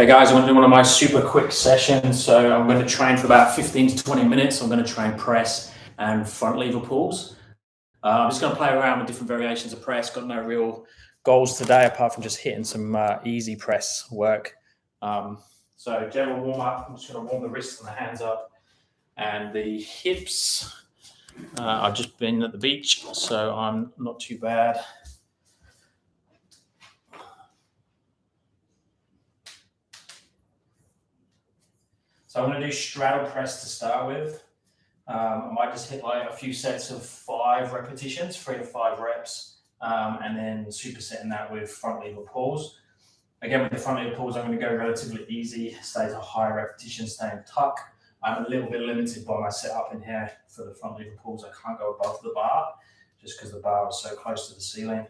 Okay guys, I'm going to do one of my super quick sessions. So I'm going to train for about 15 to 20 minutes. I'm going to train press and front lever pulls. I'm just going to play around with different variations of press. Got no real goals today apart from just hitting some easy press work. So general warm up, I'm just going to warm the wrists and the hands up and the hips. I've just been at the beach, so I'm not too bad. So I'm going to do straddle press to start with. I might just hit like a few sets of 5 repetitions, 3 to 5 reps, and then supersetting that with front lever pulls. Again, with the front lever pulls, I'm going to go relatively easy, stay to high repetition, staying tuck. I'm a little bit limited by my setup in here for the front lever pulls. I can't go above the bar just because the bar is so close to the ceiling.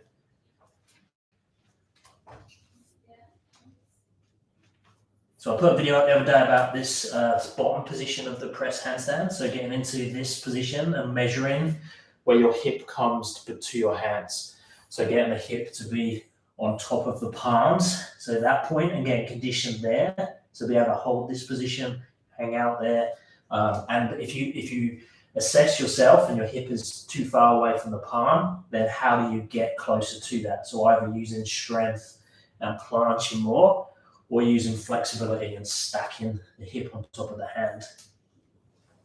So I put a video up the other day about this bottom position of the press handstand. So getting into this position and measuring where your hip comes to your hands. So getting the hip to be on top of the palms. So at that point, and getting conditioned there. So be able to hold this position, hang out there. And if you assess yourself and your hip is too far away from the palm, then how do you get closer to that? So either using strength and planching more, or using flexibility and stacking the hip on top of the hand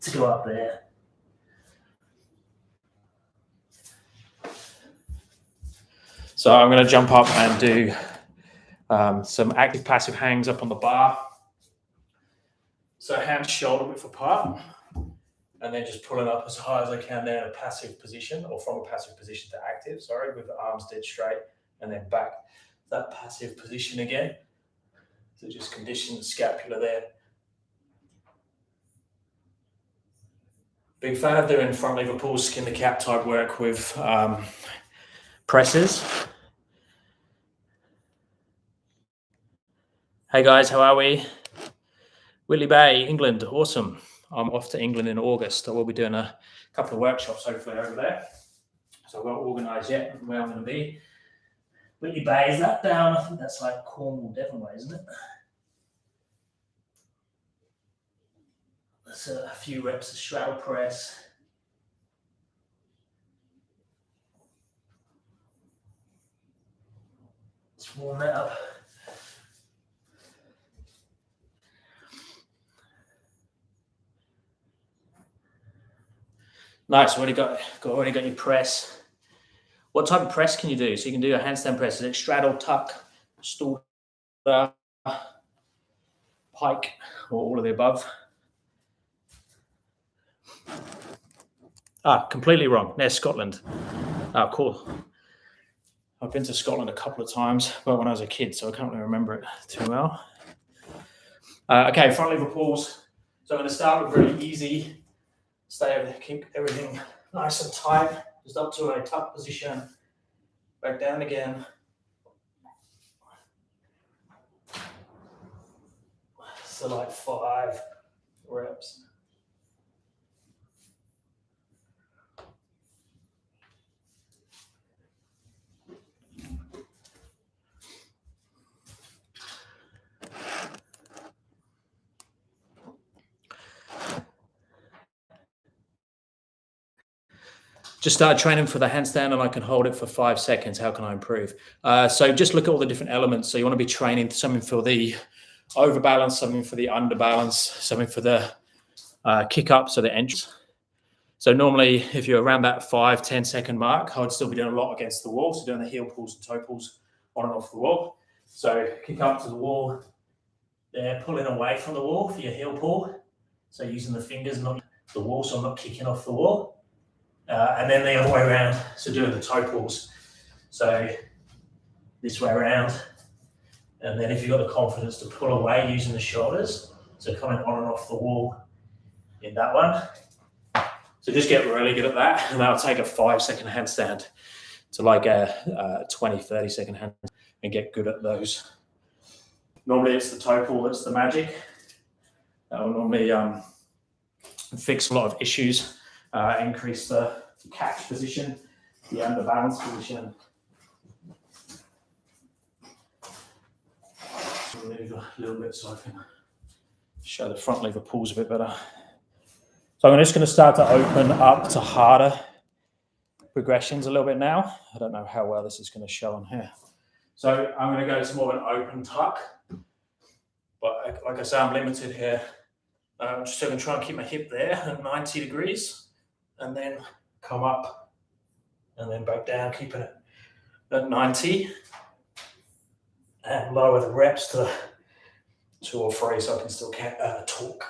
to go up there. So I'm going to jump up and do some active passive hangs up on the bar. So hands shoulder width apart, and then just pulling up as high as I can there in a passive position, or from a passive position to active, sorry, with the arms dead straight, and then back that passive position again. So just condition the scapula there. Big fan of doing front lever pulls, skin the cap type work with presses. Hey guys, how are we? Whitley Bay, England, awesome. I'm off to England in August. I will be doing a couple of workshops hopefully over there. So I've got to organise yet where I'm going to be. Whitley Bay, is that down? I think that's like Cornwall, Devon way, isn't it? That's a few reps of straddle press. Let's warm that up. Nice, already got your press. What type of press can you do? So you can do a handstand press. Is it straddle, tuck, stool, pike, or all of the above? Completely wrong. There's Scotland. Oh, cool. I've been to Scotland a couple of times, but when I was a kid, so I can't really remember it too well. Okay, front lever pulls. So I'm going to start with really easy. Stay over there, keep everything nice and tight. Just up to a tuck position. Back down again. So like 5 reps. Just started training for the handstand and I can hold it for 5 seconds. How can I improve? So just look at all the different elements. So you want to be training something for the overbalance, something for the underbalance, something for the kick up, so the entrance. So normally if you're around that 5-10 second mark, I would still be doing a lot against the wall. So doing the heel pulls and toe pulls on and off the wall. So kick up to the wall, there, pulling away from the wall for your heel pull. So using the fingers, not the wall, so I'm not kicking off the wall. And then the other way around, so doing the toe pulls. So this way around. And then if you've got the confidence to pull away using the shoulders, so coming on and off the wall in that one. So just get really good at that. And that'll take a 5-second handstand to like a 20-30 second handstand and get good at those. Normally it's the toe pull that's the magic. That will normally fix a lot of issues. Increase the catch position, the underbalance position. move a little bit so I can show the front lever pulls a bit better. So I'm just going to start to open up to harder progressions a little bit now. I don't know how well this is going to show on here. So I'm going to go to more of an open tuck. But like I say, I'm limited here. I'm just going to try and keep my hip there at 90 degrees and then come up and then back down, keeping it at 90 and lower the reps to 2 or 3 so I can still talk.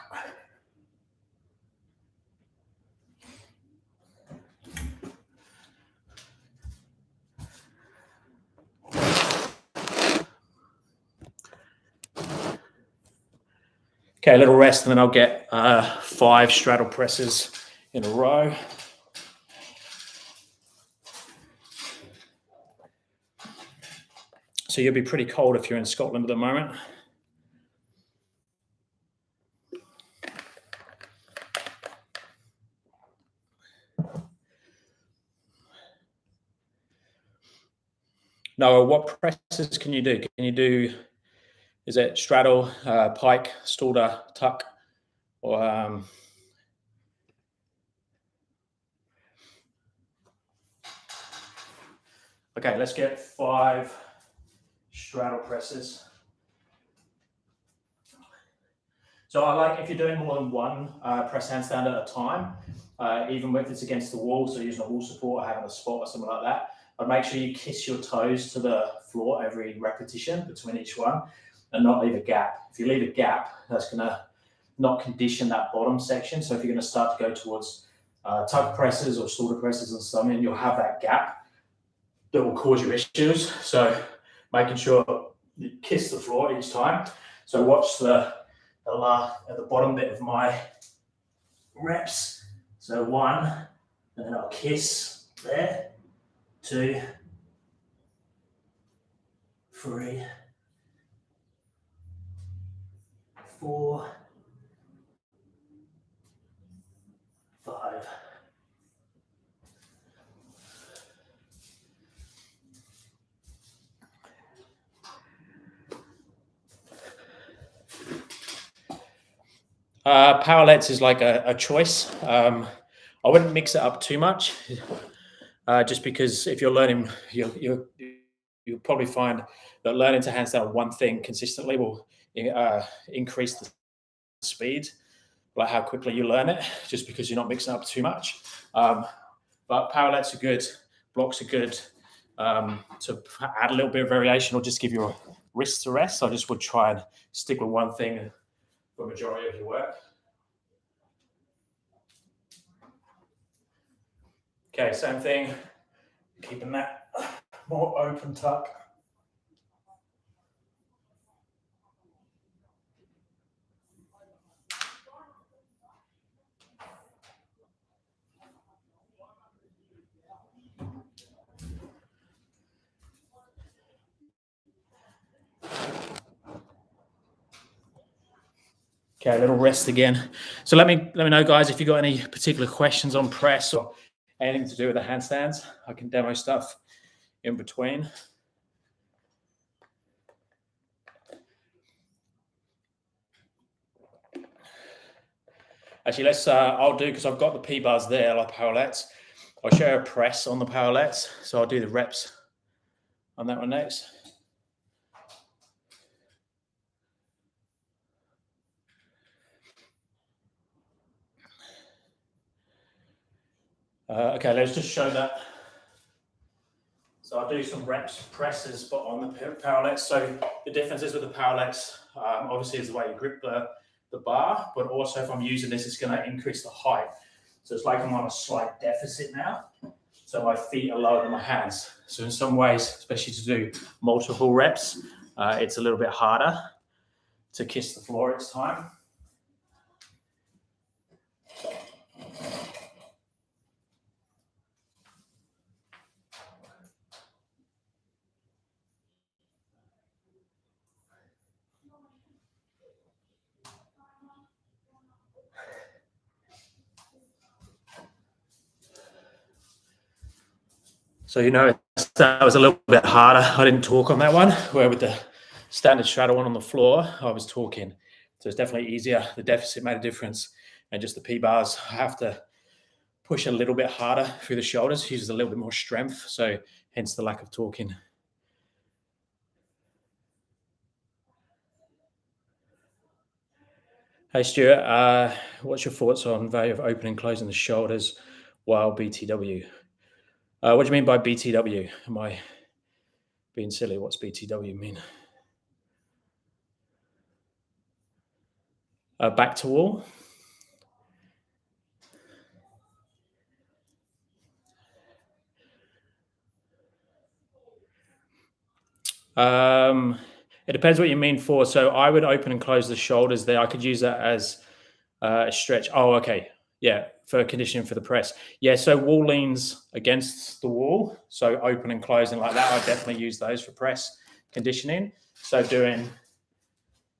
Okay, a little rest and then I'll get 5 straddle presses in a row. So you'll be pretty cold if you're in Scotland at the moment. Noah, what presses can you do? Can you do, is it straddle, pike, stalder, tuck, or okay, let's get 5 straddle presses. So I like if you're doing more than one press handstand at a time, even if it's against the wall, so using a wall support or having a spot or something like that, I'd make sure you kiss your toes to the floor every repetition between each one and not leave a gap. If you leave a gap, that's going to not condition that bottom section. So if you're going to start to go towards tuck presses or shoulder presses and something, you'll have that gap that will cause you issues. So making sure you kiss the floor each time. So watch at the bottom bit of my reps. So 1, and then I'll kiss there. 2, 3, 4, 5. Power lets is like a choice. I wouldn't mix it up too much, just because if you're learning, you'll probably find that learning to handstand one thing consistently will increase the speed, like how quickly you learn it, just because you're not mixing up too much. But power lets are good, blocks are good. To add a little bit of variation or just give your wrists a rest, I just would try and stick with one thing for the majority of your work. Okay, same thing, keeping that more open tuck. Okay, a little rest again. So let me know, guys, if you've got any particular questions on press or anything to do with the handstands. I can demo stuff in between. Actually, I'll do, because I've got the P-bars there, like power lets. I'll show a press on the power lets. So I'll do the reps on that one next. Okay, let's just show that. So I'll do some reps, presses, but on the power lets. So the differences with the power lets, obviously, is the way you grip the bar, but also if I'm using this, it's going to increase the height. So it's like I'm on a slight deficit now. So my feet are lower than my hands. So in some ways, especially to do multiple reps, it's a little bit harder to kiss the floor each time. So, that was a little bit harder. I didn't talk on that one, where with the standard straddle one on the floor, I was talking. So it's definitely easier. The deficit made a difference. And just the P-bars, I have to push a little bit harder through the shoulders, uses a little bit more strength. So hence the lack of talking. Hey, Stuart, what's your thoughts on value of opening and closing the shoulders while BTW? What do you mean by BTW? Am I being silly? What's BTW mean? Back to wall. It depends what you mean for. So I would open and close the shoulders there. I could use that as a stretch. Oh, okay. Yeah, for conditioning for the press. Yeah, so wall leans against the wall. So open and closing like that. I definitely use those for press conditioning. So doing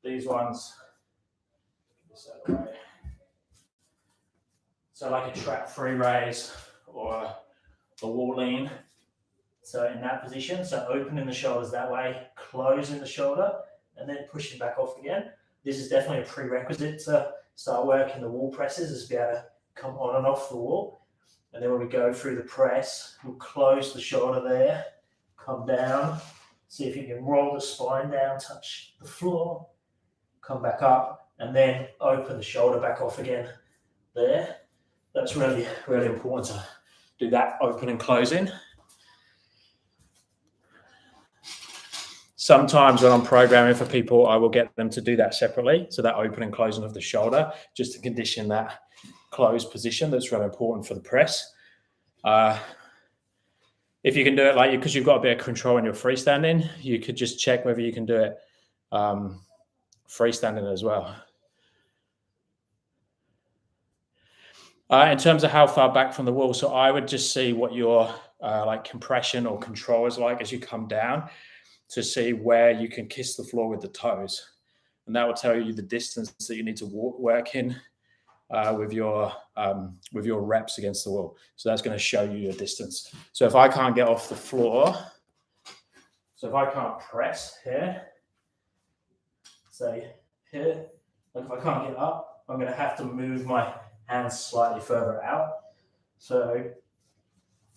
these ones. So like a trap free raise or a wall lean. So in that position, so opening the shoulders that way, closing the shoulder, and then pushing back off again. This is definitely a prerequisite to start working the wall presses, is to be able to come on and off the wall. And then when we go through the press, we'll close the shoulder there, come down, see if you can roll the spine down, touch the floor, come back up, and then open the shoulder back off again there. That's really, really important to do that open and closing. Sometimes when I'm programming for people, I will get them to do that separately. So that open and closing of the shoulder, just to condition that closed position. That's really important for the press. If you can do it like, because you've got a bit of control in your freestanding, you could just check whether you can do it freestanding as well. In terms of how far back from the wall, so I would just see what your like compression or control is like as you come down, to see where you can kiss the floor with the toes. And that will tell you the distance that you need to work in with your reps against the wall. So that's going to show you your distance. So if I can't get off the floor, so if I can't press here, say here, like if I can't get up, I'm going to have to move my hands slightly further out. So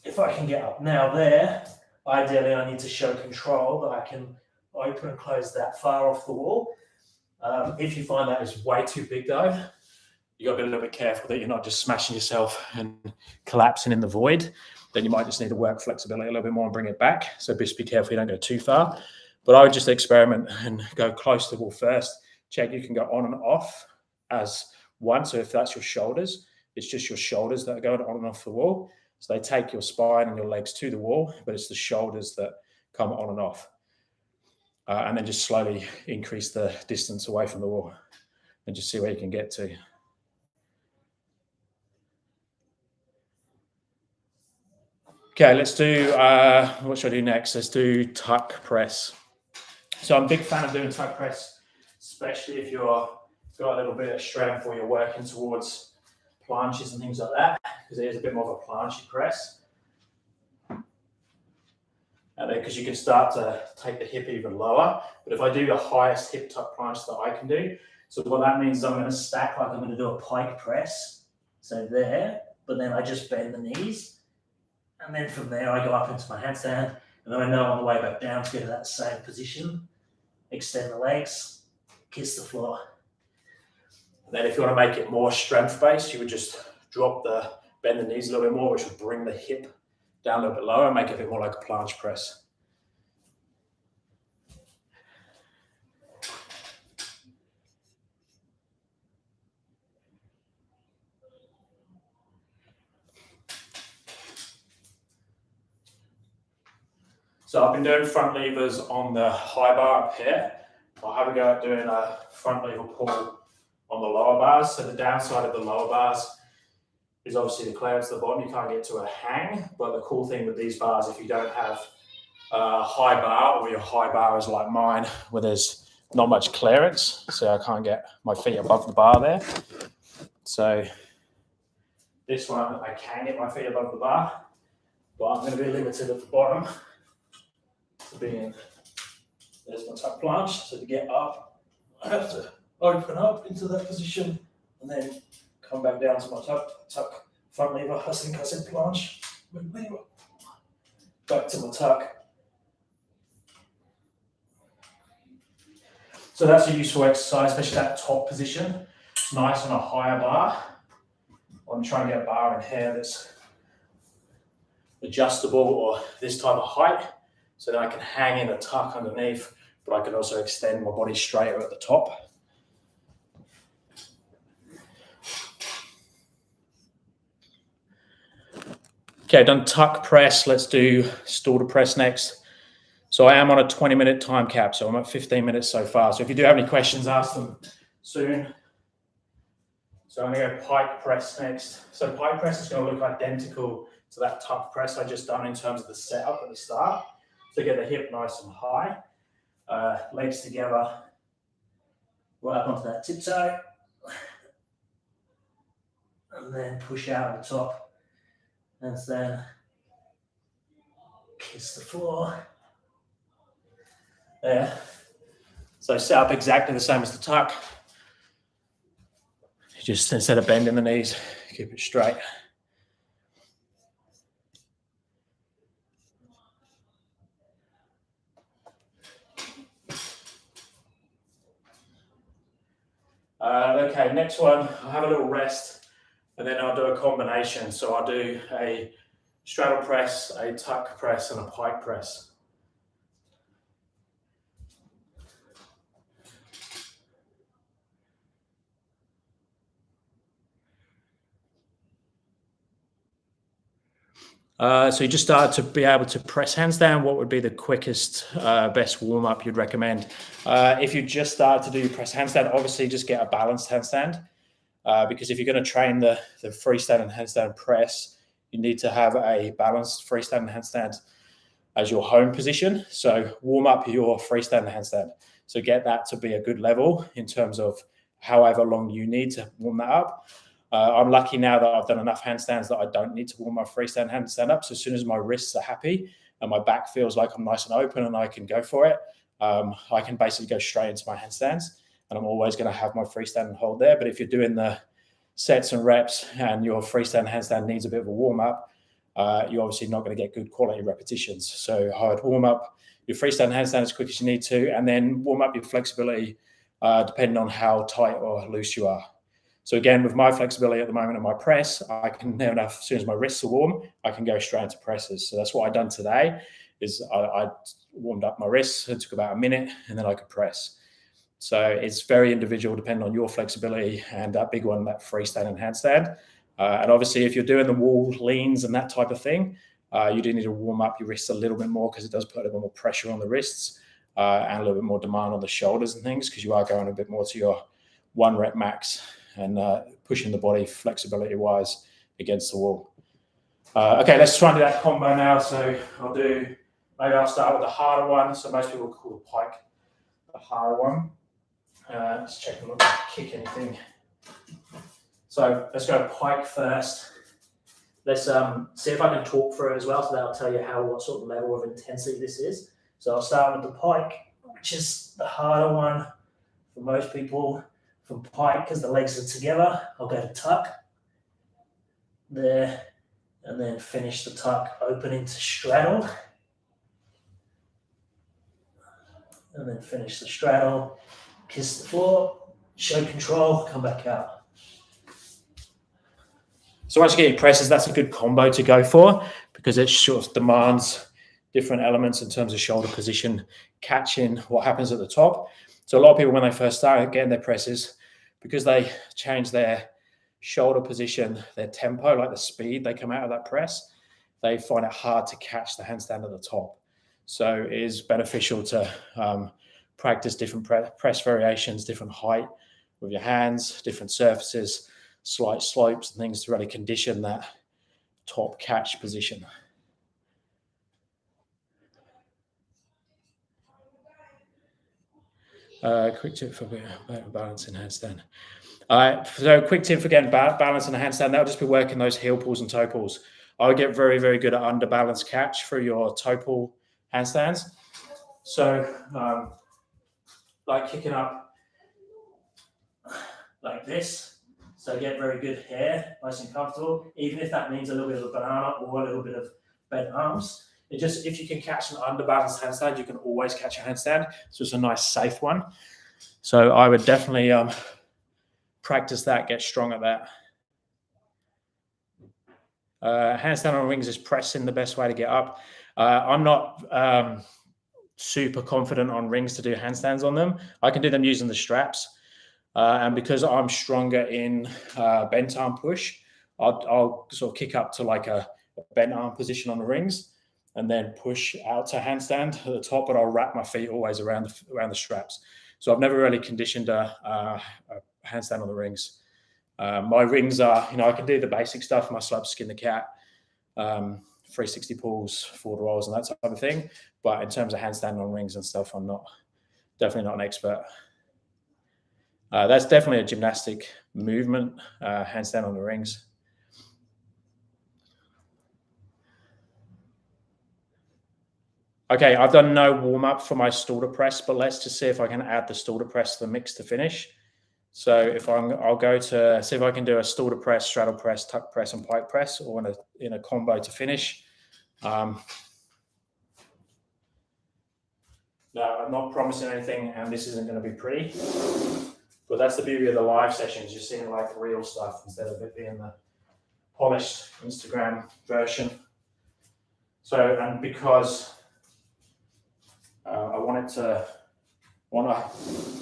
if I can get up now there, ideally I need to show control that I can open and close that far off the wall. If you find that is way too big though, you got to be a little bit careful that you're not just smashing yourself and collapsing in the void. Then you might just need to work flexibility a little bit more and bring it back. So just be careful you don't go too far. But I would just experiment and go close to the wall first. Check you can go on and off as one. So if that's your shoulders, it's just your shoulders that are going on and off the wall. So they take your spine and your legs to the wall, but it's the shoulders that come on and off. And then just slowly increase the distance away from the wall and just see where you can get to. Okay, let's do, what should I do next? Let's do tuck press. So I'm a big fan of doing tuck press, especially if you've got a little bit of strength or you're working towards planches and things like that, because it is a bit more of a planchy press. And then because you can start to take the hip even lower. But if I do the highest hip tuck planche that I can do, so what that means is I'm going to stack like I'm going to do a pike press. So there, but then I just bend the knees. And then from there, I go up into my handstand. And then I know on the way back down to get to that same position, extend the legs, kiss the floor. And then if you want to make it more strength-based, you would just bend the knees a little bit more, which would bring the hip down a little bit lower and make it a bit more like a planche press. So I've been doing front levers on the high bar up here. I'll have a go at doing a front lever pull on the lower bars. So the downside of the lower bars is obviously the clearance at the bottom. You can't get to a hang. But the cool thing with these bars, if you don't have a high bar, or your high bar is like mine, where there's not much clearance, so I can't get my feet above the bar there. So this one, I can get my feet above the bar, but I'm going to be limited at the bottom to being There's my tuck planche. So to get up, I have to open up into that position and then come back down to my tuck front lever. I think I said planche. Back to my tuck. So that's a useful exercise, especially that top position. It's nice on a higher bar. I'm trying to get a bar in here that's adjustable or this type of height, so that I can hang in a tuck underneath, but I can also extend my body straighter at the top. Okay, done tuck press. Let's do shoulder press next. So I am on a 20-minute time cap, so I'm at 15 minutes so far. So if you do have any questions, ask them soon. So I'm going to go pike press next. So pike press is going to look identical to that tuck press I just done in terms of the setup at the start. So get the hip nice and high, legs together, right up onto that tiptoe, and then push out at the top, and then kiss the floor. There. So set up exactly the same as the tuck. Just instead of bending the knees, keep it straight. Okay, next one, I'll have a little rest and then I'll do a combination. So I'll do a straddle press, a tuck press, and a pike press. So you just started to be able to press handstand. What would be the quickest, best warm-up you'd recommend? If you just start to do press handstand, obviously just get a balanced handstand. Because if you're going to train the freestanding handstand press, you need to have a balanced freestanding handstand as your home position. So warm up your freestanding handstand. So get that to be a good level in terms of however long you need to warm that up. I'm lucky now that I've done enough handstands that I don't need to warm my freestanding handstand up. So as soon as my wrists are happy and my back feels like I'm nice and open and I can go for it, I can basically go straight into my handstands. And I'm always going to have my freestanding hold there. But if you're doing the sets and reps and your freestanding handstand needs a bit of a warm up, you're obviously not going to get good quality repetitions. So I'd warm up your freestanding handstand as quick as you need to, and then warm up your flexibility depending on how tight or loose you are. So again, with my flexibility at the moment and my press, I can now, as soon as my wrists are warm, I can go straight into presses. So that's what I've done today, is I warmed up my wrists. It took about a minute, and then I could press. So it's very individual depending on your flexibility and that big one, that freestanding handstand. And obviously, if you're doing the wall leans and that type of thing, you do need to warm up your wrists a little bit more because it does put a little more pressure on the wrists and a little bit more demand on the shoulders and things, because you are going a bit more to your 1 rep max and pushing the body flexibility-wise against the wall. Okay, let's try and do that combo now. So maybe I'll start with the harder one. So most people call the pike the harder one. Let's check and look, kick anything. So let's go pike first. Let's see if I can talk through it as well, so that'll tell you what sort of level of intensity this is. So I'll start with the pike, which is the harder one for most people. From pike, because the legs are together, I'll go to tuck there, and then finish the tuck, open into straddle, and then finish the straddle, kiss the floor, show control, come back out. So once you get your presses, that's a good combo to go for, because it sort of demands different elements in terms of shoulder position, catching what happens at the top. So a lot of people, when they first start getting their presses, because they change their shoulder position, their tempo, like the speed they come out of that press, they find it hard to catch the handstand at the top. So it is beneficial to practice different press variations, different height with your hands, different surfaces, slight slopes and things to really condition that top catch position. Quick tip for balancing handstand. So quick tip for getting balance in a handstand, that'll just be working those heel pulls and toe pulls. I would get very, very good at underbalance catch for your toe pull handstands. So like kicking up like this. So get very good hair, nice and comfortable, even if that means a little bit of a banana or a little bit of bent arms. It just, if you can catch an underbalanced handstand, you can always catch a handstand. So it's a nice, safe one. So I would definitely practice that, get strong at that. Handstand on rings is pressing the best way to get up. I'm not super confident on rings to do handstands on them. I can do them using the straps. And because I'm stronger in bent arm push, I'll sort of kick up to like a bent arm position on the rings and then push out to handstand at the top, but I'll wrap my feet always around the straps. So I've never really conditioned a handstand on the rings. My rings are, I can do the basic stuff, muscle up, skin the cat, 360 pulls, forward rolls, and that type of thing. But in terms of handstand on rings and stuff, I'm definitely not an expert. That's definitely a gymnastic movement, handstand on the rings. Okay, I've done no warm-up for my shoulder press, but let's just see if I can add the shoulder press to the mix to finish. So if I'll go to see if I can do a shoulder press, straddle press, tuck press, and pike press, or in a combo to finish. No, I'm not promising anything, and this isn't going to be pretty. But that's the beauty of the live sessions. You're seeing like real stuff instead of it being the polished Instagram version. So, and because I want to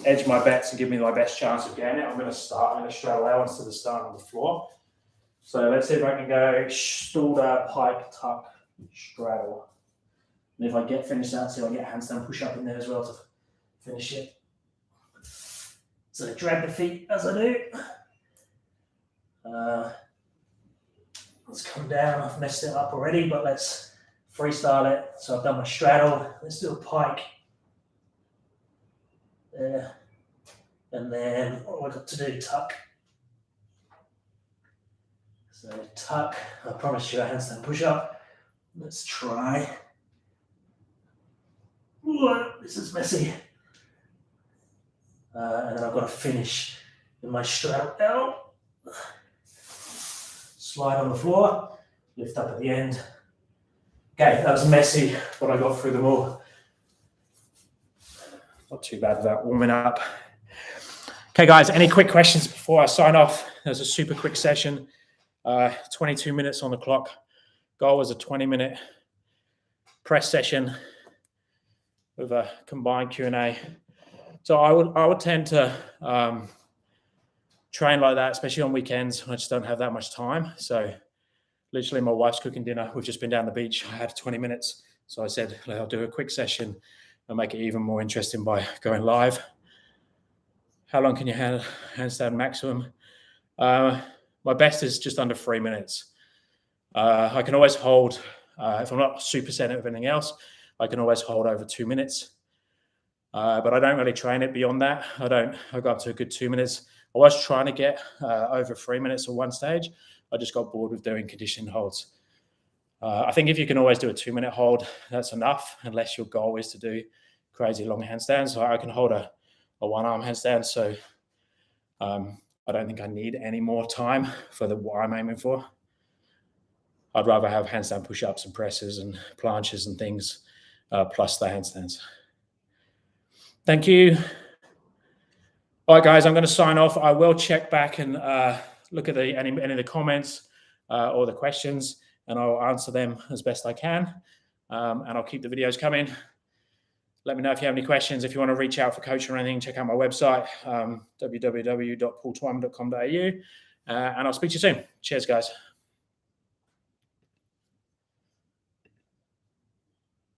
edge my bets and give me my best chance of getting it, I'm going to straddle out instead of starting on the floor. So let's see if I can go shoulder, pike, tuck, straddle. And if I get finished out, see if I get handstand push up in there as well to finish it. So drag the feet as I do. Let's come down. I've messed it up already, but let's freestyle it. So I've done my straddle. Let's do a pike. There. And then what have I got to do? Tuck. So tuck. I promise you a handstand push up. Let's try. Whoa, this is messy. And then I've got to finish in my straddle out. Slide on the floor, lift up at the end. Okay, that was messy, but I got through them all. Not too bad without warming up. Okay, guys, any quick questions before I sign off? There's a super quick session, 22 minutes on the clock. Goal was a 20-minute press session with a combined Q&A. So I would tend to train like that, especially on weekends. I just don't have that much time. So literally my wife's cooking dinner. We've just been down the beach. I had 20 minutes. So I said, I'll do a quick session and make it even more interesting by going live. How long can you handstand maximum? My best is just under 3 minutes. I can always hold, if I'm not super set of anything else, I can always hold over 2 minutes. But I don't really train it beyond that. I go up to a good 2 minutes. I was trying to get over 3 minutes at one stage. I just got bored with doing conditioned holds. I think if you can always do a 2 minute hold, that's enough, unless your goal is to do crazy long handstands. So I can hold a one arm handstand. So I don't think I need any more time for what I'm aiming for. I'd rather have handstand push-ups and presses and planches and things, plus the handstands. Thank you. All right, guys, I'm going to sign off. I will check back and look at any of the comments or the questions, and I'll answer them as best I can. And I'll keep the videos coming. Let me know if you have any questions. If you want to reach out for coaching or anything, check out my website, www.paultwyman.com.au. And I'll speak to you soon. Cheers, guys.